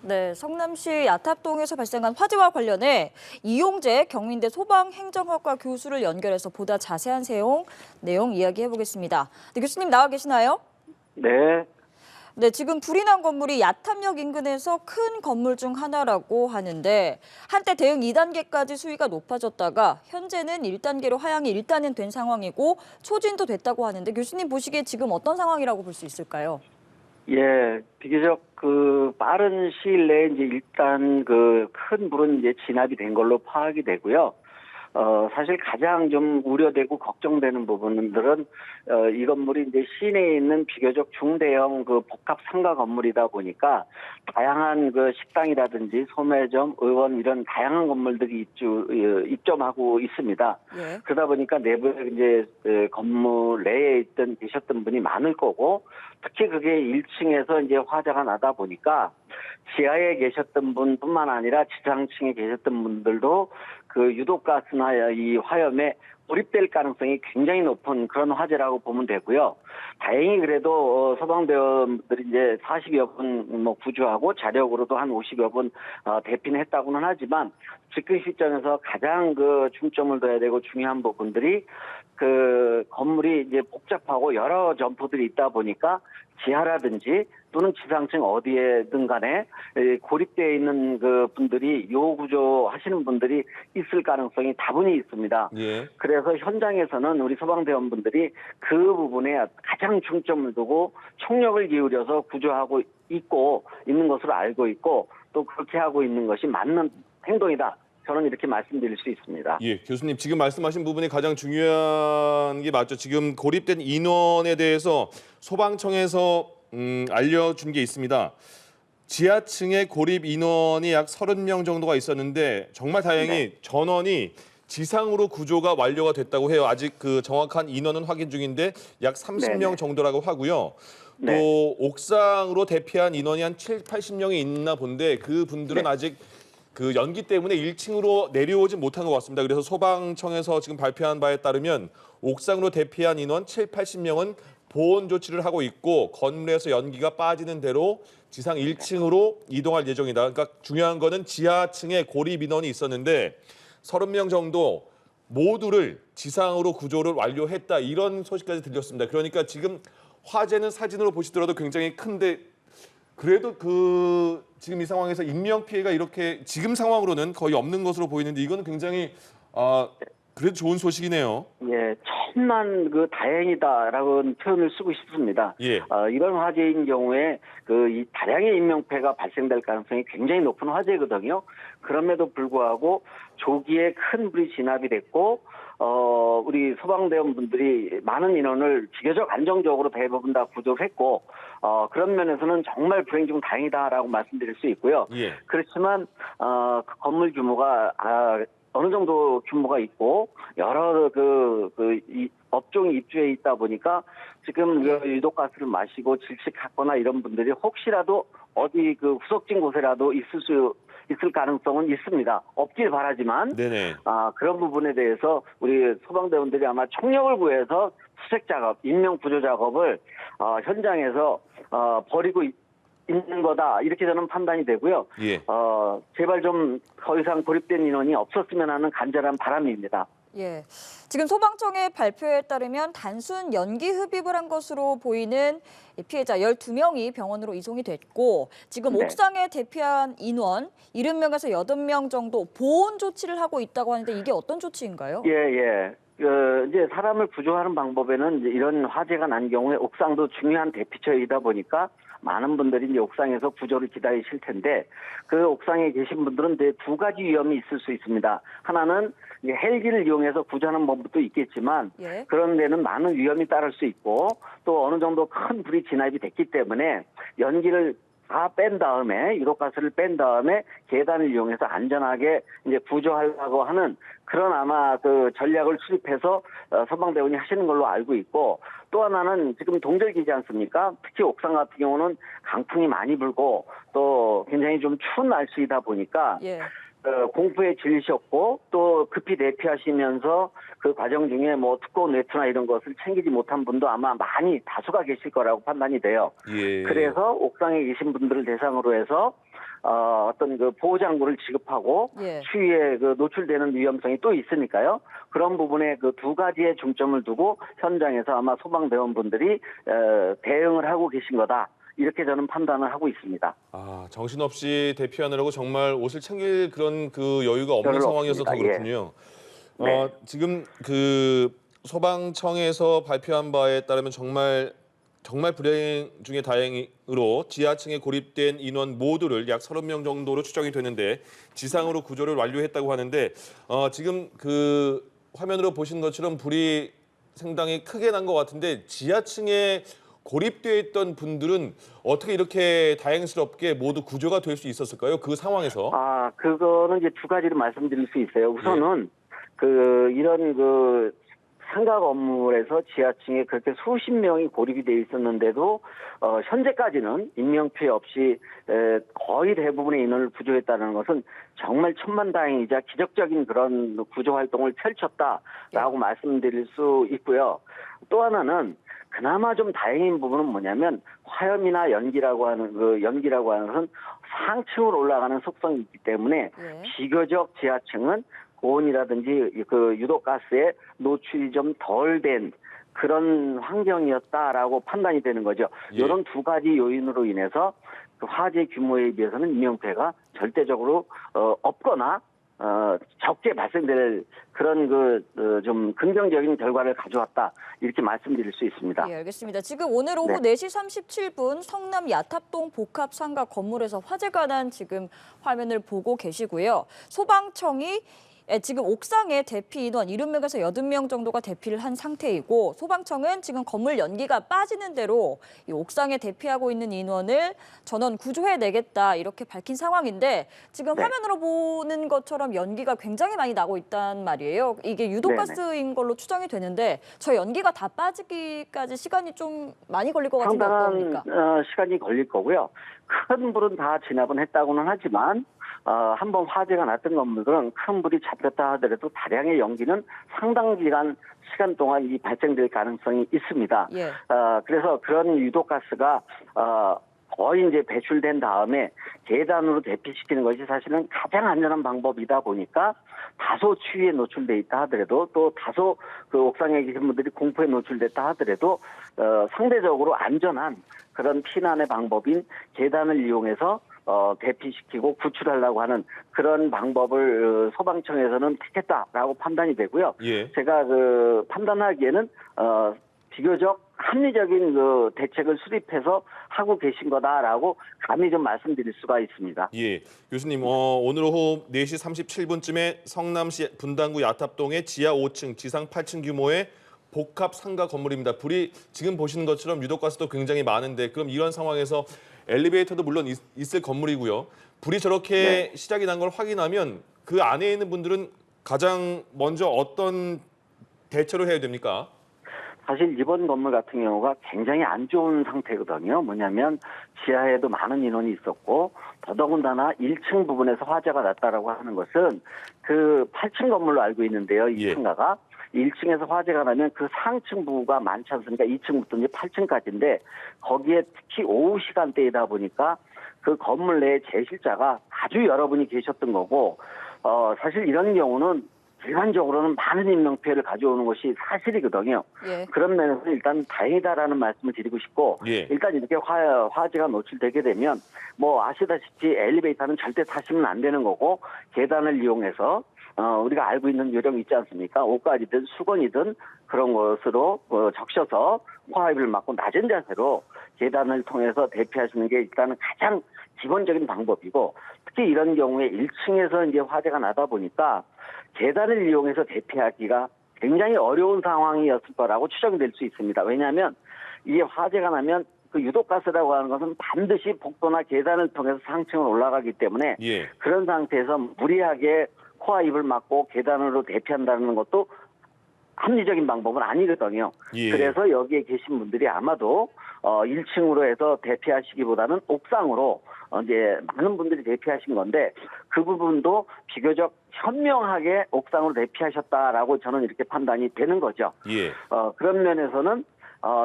네, 성남시 야탑동에서 발생한 화재와 관련해 이용재 경민대 소방행정학과 교수를 연결해서 보다 자세한 내용 이야기해 보겠습니다. 네, 교수님 나와 계시나요? 네, 네, 지금 불이 난 건물이 야탑역 인근에서 큰 건물 중 하나라고 하는데 한때 대응 2단계까지 수위가 높아졌다가 현재는 1단계로 하향이 일단은 된 상황이고 초진도 됐다고 하는데 교수님 보시기에 지금 어떤 상황이라고 볼 수 있을까요? 예, 비교적 빠른 시일 내에 이제 일단 큰 불은 이제 진압이 된 걸로 파악이 되고요. 사실 가장 좀 우려되고 걱정되는 부분들은, 이 건물이 이제 시내에 있는 비교적 중대형 복합 상가 건물이다 보니까 다양한 식당이라든지 소매점, 의원 이런 다양한 건물들이 입점하고 있습니다. 예. 그러다 보니까 내부에 이제 건물 내에 계셨던 분이 많을 거고, 특히 그게 1층에서 이제 화재가 나다 보니까 지하에 계셨던 분뿐만 아니라 지상층에 계셨던 분들도 유독가스나 이 화염에 몰입될 가능성이 굉장히 높은 그런 화재라고 보면 되고요. 다행히 그래도 소방대원들이 이제 40여 분 구조하고 자력으로도 한 50여 분 대피는 했다고는 하지만 지금 시점에서 가장 중점을 둬야 되고 중요한 부분들이 건물이 이제 복잡하고 여러 점포들이 있다 보니까 지하라든지 또는 지상층 어디에든 간에 고립되어 있는 분들이 요구조 하시는 분들이 있을 가능성이 다분히 있습니다. 예. 그래서 현장에서는 우리 소방대원분들이 그 부분에 가장 중점을 두고 총력을 기울여서 구조하고 있는 것으로 알고 있고 또 그렇게 하고 있는 것이 맞는 행동이다. 저는 이렇게 말씀드릴 수 있습니다. 예, 교수님 지금 말씀하신 부분이 가장 중요한 게 맞죠. 지금 고립된 인원에 대해서 소방청에서 알려준 게 있습니다. 지하층에 고립 인원이 약 30명 정도가 있었는데 정말 다행히 네. 전원이 지상으로 구조가 완료가 됐다고 해요. 아직 정확한 인원은 확인 중인데 약 30명 네네. 정도라고 하고요. 또 네. 옥상으로 대피한 인원이 한 80명이 있나 본데 그 분들은 네. 아직 연기 때문에 1층으로 내려오지 못한 것 같습니다. 그래서 소방청에서 지금 발표한 바에 따르면 옥상으로 대피한 인원 80명은 보온 조치를 하고 있고 건물에서 연기가 빠지는 대로 지상 1층으로 이동할 예정이다. 그러니까 중요한 거는 지하층에 고립 인원이 있었는데 30명 정도 모두를 지상으로 구조를 완료했다. 이런 소식까지 들렸습니다. 그러니까 지금 화재는 사진으로 보시더라도 굉장히 큰데 그래도 지금 이 상황에서 인명 피해가 이렇게 지금 상황으로는 거의 없는 것으로 보이는데 이거는 굉장히 그래도 좋은 소식이네요. 예, 천만 다행이다라는 표현을 쓰고 싶습니다. 예. 이런 화재인 경우에 이 다량의 인명피해가 발생될 가능성이 굉장히 높은 화재거든요. 그럼에도 불구하고 조기에 큰 불이 진압이 됐고 우리 소방대원분들이 많은 인원을 비교적 안정적으로 대부분 다 구조를 했고 그런 면에서는 정말 불행 중 다행이다라고 말씀드릴 수 있고요. 예. 그렇지만 그 건물 규모가 어느 정도 규모가 있고 여러 이 업종이 입주해 있다 보니까 지금 유독가스를 마시고 질식하거나 이런 분들이 혹시라도 어디 후석진 곳에라도 있을 가능성은 있습니다. 없길 바라지만 네네. 그런 부분에 대해서 우리 소방대원들이 아마 총력을 구해서 수색 작업, 인명 구조 작업을 현장에서 벌이고 있는 거다 이렇게 저는 판단이 되고요. 예. 제발 좀 더 이상 고립된 인원이 없었으면 하는 간절한 바람입니다. 예. 지금 소방청의 발표에 따르면 단순 연기 흡입을 한 것으로 보이는 피해자 12명이 병원으로 이송이 됐고 지금 네. 옥상에 대피한 인원 70명에서 80명 정도 보온 조치를 하고 있다고 하는데 이게 어떤 조치인가요? 예. 이제 사람을 구조하는 방법에는 이제 이런 화재가 난 경우에 옥상도 중요한 대피처이다 보니까 많은 분들이 이제 옥상에서 구조를 기다리실 텐데 그 옥상에 계신 분들은 이제 두 가지 위험이 있을 수 있습니다. 하나는 이제 헬기를 이용해서 구조하는 방법도 있겠지만 예. 그런 데는 많은 위험이 따를 수 있고 또 어느 정도 큰 불이 진압이 됐기 때문에 연기를 다 뺀 다음에 유독가스를 뺀 다음에 계단을 이용해서 안전하게 이제 구조하려고 하는 그런 아마 전략을 수립해서 소방대원이 하시는 걸로 알고 있고 또 하나는 지금 동절기지 않습니까? 특히 옥상 같은 경우는 강풍이 많이 불고 또 굉장히 좀 추운 날씨이다 보니까 예. 공포에 질리셨고 또 급히 대피하시면서 그 과정 중에 두꺼운 외투나 이런 것을 챙기지 못한 분도 아마 많이 다수가 계실 거라고 판단이 돼요. 예. 그래서 옥상에 계신 분들을 대상으로 해서 어떤 그 보호장구를 지급하고 예. 추위에 그 노출되는 위험성이 또 있으니까요. 그런 부분에 그 두 가지의 중점을 두고 현장에서 아마 소방대원분들이 대응을 하고 계신 거다. 이렇게 저는 판단을 하고 있습니다. 아, 정신없이 대피하느라고 정말 옷을 챙길 그런 그 여유가 없는 별로 상황이어서 더 없습니다. 예. 그렇군요. 네. 지금 그 소방청에서 발표한 바에 따르면 정말 불행 중에 다행으로 지하층에 고립된 인원 모두를 약 30명 정도로 추정이 되는데 지상으로 구조를 완료했다고 하는데 지금 그 화면으로 보신 것처럼 불이 상당히 크게 난 것 같은데 지하층에 고립되어 있던 분들은 어떻게 이렇게 다행스럽게 모두 구조가 될 수 있었을까요? 그 상황에서? 그거는 이제 두 가지로 말씀드릴 수 있어요. 우선은 이런 상가 건물에서 지하층에 그렇게 수십 명이 고립이 돼 있었는데도 현재까지는 인명 피해 없이 거의 대부분의 인원을 구조했다는 것은 정말 천만다행이자 기적적인 그런 구조 활동을 펼쳤다라고 말씀드릴 수 있고요. 또 하나는 그나마 좀 다행인 부분은 뭐냐면 화염이나 연기라고 하는 것은 상층으로 올라가는 속성이 있기 때문에 비교적 지하층은 고온이라든지 그 유독가스에 노출이 좀 덜 된 그런 환경이었다라고 판단이 되는 거죠. 예. 이런 두 가지 요인으로 인해서 그 화재 규모에 비해서는 인명피해가 절대적으로 없거나 적게 발생될 그런 좀 긍정적인 결과를 가져왔다 이렇게 말씀드릴 수 있습니다. 예, 알겠습니다. 지금 오늘 오후 4시 37분 성남 야탑동 복합 상가 건물에서 화재가 난 지금 화면을 보고 계시고요. 소방청이 지금 옥상에 대피 인원 70명에서 80명 정도가 대피를 한 상태이고 소방청은 지금 건물 연기가 빠지는 대로 이 옥상에 대피하고 있는 인원을 전원 구조해내겠다 이렇게 밝힌 상황인데 지금 화면으로 보는 것처럼 연기가 굉장히 많이 나고 있단 말이에요. 이게 유독가스인 걸로 추정이 되는데 저 연기가 다 빠지기까지 시간이 좀 많이 걸릴 것 같은데 상당한 어떻습니까? 시간이 걸릴 거고요. 큰 불은 다 진압은 했다고는 하지만 한번 화재가 났던 건물들은 큰 불이 잡혔다 하더라도 다량의 연기는 상당 시간 동안 발생될 가능성이 있습니다. 예. 그래서 그런 유독가스가 거의 이제 배출된 다음에 계단으로 대피시키는 것이 사실은 가장 안전한 방법이다 보니까 다소 추위에 노출돼 있다 하더라도 또 다소 그 옥상에 계신 분들이 공포에 노출됐다 하더라도 상대적으로 안전한 그런 피난의 방법인 계단을 이용해서 대피시키고 구출하려고 하는 그런 방법을 소방청에서는 택했다라고 판단이 되고요. 예. 제가 판단하기에는 비교적 합리적인 대책을 수립해서 하고 계신 거다라고 감히 좀 말씀드릴 수가 있습니다. 예, 교수님 오늘 오후 4시 37분쯤에 성남시 분당구 야탑동의 지하 5층, 지상 8층 규모의 복합 상가 건물입니다. 불이 지금 보시는 것처럼 유독가스도 굉장히 많은데 그럼 이런 상황에서 엘리베이터도 물론 있을 건물이고요. 불이 저렇게 시작이 난 걸 확인하면 그 안에 있는 분들은 가장 먼저 어떤 대처를 해야 됩니까? 사실 이번 건물 같은 경우가 굉장히 안 좋은 상태거든요. 뭐냐면 지하에도 많은 인원이 있었고 더더군다나 1층 부분에서 화재가 났다라고 하는 것은 그 8층 건물로 알고 있는데요. 이 상가가 1층에서 화재가 나면 그 상층 부가 많지 않습니까? 2층부터 이제 8층까지인데 거기에 특히 오후 시간대이다 보니까 그 건물 내에 제실자가 아주 여러분이 계셨던 거고 사실 이런 경우는 일반적으로는 많은 인명피해를 가져오는 것이 사실이거든요. 예. 그런 면에서 일단 다행이다라는 말씀을 드리고 싶고 일단 이렇게 화재가 노출되게 되면 뭐 아시다시피 엘리베이터는 절대 타시면 안 되는 거고 계단을 이용해서 우리가 알고 있는 요령 있지 않습니까? 옷가지든 수건이든 그런 것으로 적셔서 화입을 막고 낮은 자세로 계단을 통해서 대피하시는 게 일단은 가장 기본적인 방법이고 특히 이런 경우에 1층에서 이제 화재가 나다 보니까 계단을 이용해서 대피하기가 굉장히 어려운 상황이었을 거라고 추정될 수 있습니다. 왜냐하면 이게 화재가 나면 그 유독가스라고 하는 것은 반드시 복도나 계단을 통해서 상층으로 올라가기 때문에 그런 상태에서 무리하게 코와 입을 막고 계단으로 대피한다는 것도 합리적인 방법은 아니거든요. 그래서 여기에 계신 분들이 아마도 1층으로 해서 대피하시기보다는 옥상으로 이제 많은 분들이 대피하신 건데 그 부분도 비교적 현명하게 옥상으로 대피하셨다라고 저는 이렇게 판단이 되는 거죠. 그런 면에서는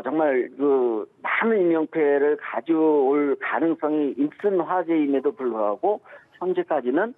정말 그 많은 인명피해를 가져올 가능성이 있는 화재임에도 불구하고 현재까지는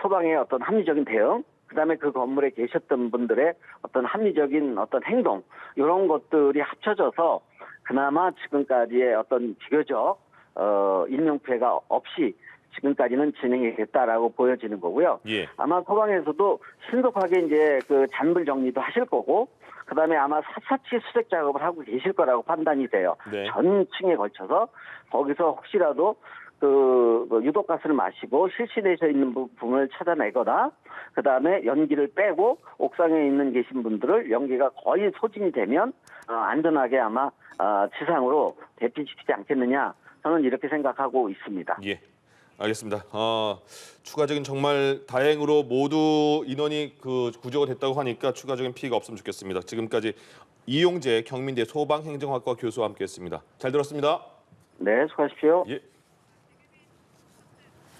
소방의 어떤 합리적인 대응, 그다음에 그 건물에 계셨던 분들의 어떤 합리적인 어떤 행동 이런 것들이 합쳐져서 그나마 지금까지의 어떤 비교적 인명피해가 없이 지금까지는 진행이 됐다라고 보여지는 거고요. 예. 아마 소방에서도 신속하게 이제 그 잔불 정리도 하실 거고, 그다음에 아마 샅샅이 수색 작업을 하고 계실 거라고 판단이 돼요. 네. 전 층에 걸쳐서 거기서 혹시라도 그 유독가스를 마시고 실신해져 있는 부분을 찾아내거나, 그다음에 연기를 빼고 옥상에 있는 계신 분들을 연기가 거의 소진이 되면 안전하게 아마 지상으로 대피시키지 않겠느냐, 저는 이렇게 생각하고 있습니다. 예. 알겠습니다. 추가적인 정말 다행으로 모두 인원이 그 구조가 됐다고 하니까 추가적인 피해가 없으면 좋겠습니다. 지금까지 이용재 경민대 소방행정학과 교수와 함께했습니다. 잘 들었습니다. 네, 수고하십시오. 예.